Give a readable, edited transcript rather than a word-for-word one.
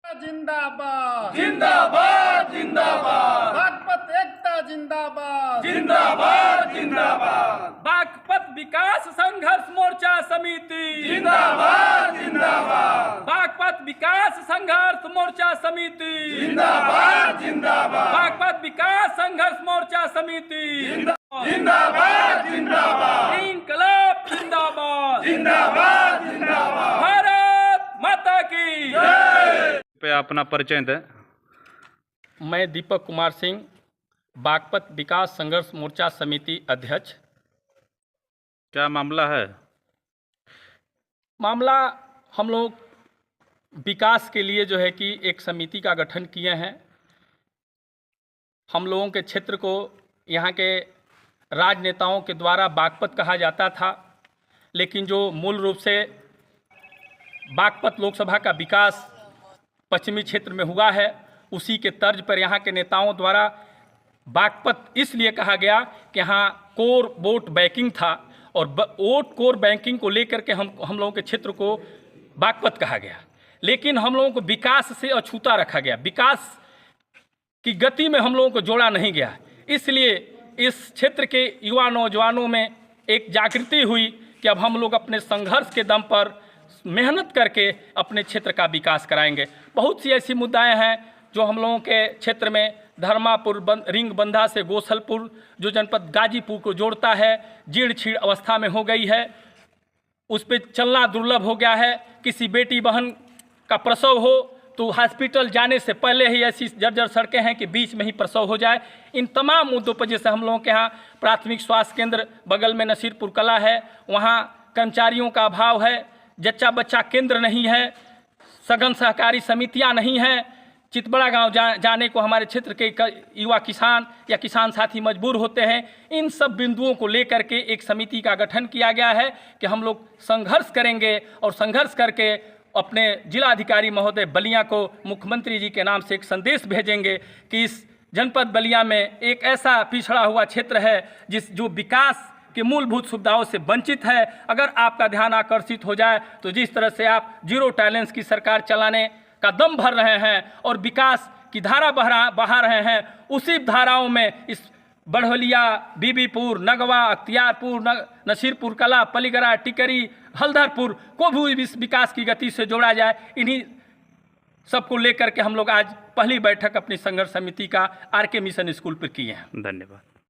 जिंदाबाद जिंदाबाद जिंदाबाद बागपत एकता जिंदाबाद जिंदाबाद जिंदाबाद बागपत विकास संघर्ष मोर्चा समिति जिंदाबाद जिंदाबाद बागपत विकास संघर्ष मोर्चा समिति जिंदाबाद जिंदाबाद बागपत विकास संघर्ष मोर्चा समिति जिंदाबाद जिंदाबाद इंकलाब जिंदाबाद जिंदाबाद जिंदाबाद भारत माता की पे अपना परिचय दें। मैं दीपक कुमार सिंह, बागपत विकास संघर्ष मोर्चा समिति अध्यक्ष। क्या मामला है? मामला हम लोग विकास के लिए जो है कि एक समिति का गठन किए हैं। हम लोगों के क्षेत्र को यहाँ के राजनेताओं के द्वारा बागपत कहा जाता था, लेकिन जो मूल रूप से बागपत लोकसभा का विकास पश्चिमी क्षेत्र में हुआ है, उसी के तर्ज पर यहाँ के नेताओं द्वारा बागपत इसलिए कहा गया कि यहाँ कोर वोट बैंकिंग था और वोट कोर बैंकिंग को लेकर के हम लोगों के क्षेत्र को बागपत कहा गया। लेकिन हम लोगों को विकास से अछूता रखा गया, विकास की गति में हम लोगों को जोड़ा नहीं गया। इसलिए इस क्षेत्र के युवा नौजवानों में एक जागृति हुई कि अब हम लोग अपने संघर्ष के दम पर मेहनत करके अपने क्षेत्र का विकास कराएंगे। बहुत सी ऐसी मुद्दाएं हैं जो हम लोगों के क्षेत्र में धर्मापुर रिंग बंधा से गोसलपुर जो जनपद गाजीपुर को जोड़ता है, जीर्ण छीण अवस्था में हो गई है, उस पर चलना दुर्लभ हो गया है। किसी बेटी बहन का प्रसव हो तो हॉस्पिटल जाने से पहले ही ऐसी जर्जर सड़कें हैं कि बीच में ही प्रसव हो जाए। इन तमाम मुद्दों पर जैसे हम लोगों के यहाँ प्राथमिक स्वास्थ्य केंद्र बगल में नसीरपुर कला है, वहाँ कर्मचारियों का अभाव है, जच्चा बच्चा केंद्र नहीं है, सघन सहकारी समितियां नहीं हैं, चितबड़ा गांव जाने को हमारे क्षेत्र के युवा किसान या किसान साथी मजबूर होते हैं। इन सब बिंदुओं को लेकर के एक समिति का गठन किया गया है कि हम लोग संघर्ष करेंगे और संघर्ष करके अपने जिलाधिकारी महोदय बलिया को मुख्यमंत्री जी के नाम से एक संदेश भेजेंगे कि इस जनपद बलिया में एक ऐसा पिछड़ा हुआ क्षेत्र है जो विकास के मूलभूत सुविधाओं से वंचित है। अगर आपका ध्यान आकर्षित हो जाए तो जिस तरह से आप जीरो टैलेंस की सरकार चलाने का दम भर रहे हैं और विकास की धारा बहा रहे हैं, उसी धाराओं में इस बढ़वलिया, बीबीपुर, नगवा, अख्तियारपुर, नसीरपुर कला, पलीगरा, टिकरी, हल्दरपुर को भी इस विकास की गति से जोड़ा जाए। इन्हीं सबको लेकर के हम लोग आज पहली बैठक अपनी संघर्ष समिति का आर के मिशन स्कूल पर किए हैं। धन्यवाद।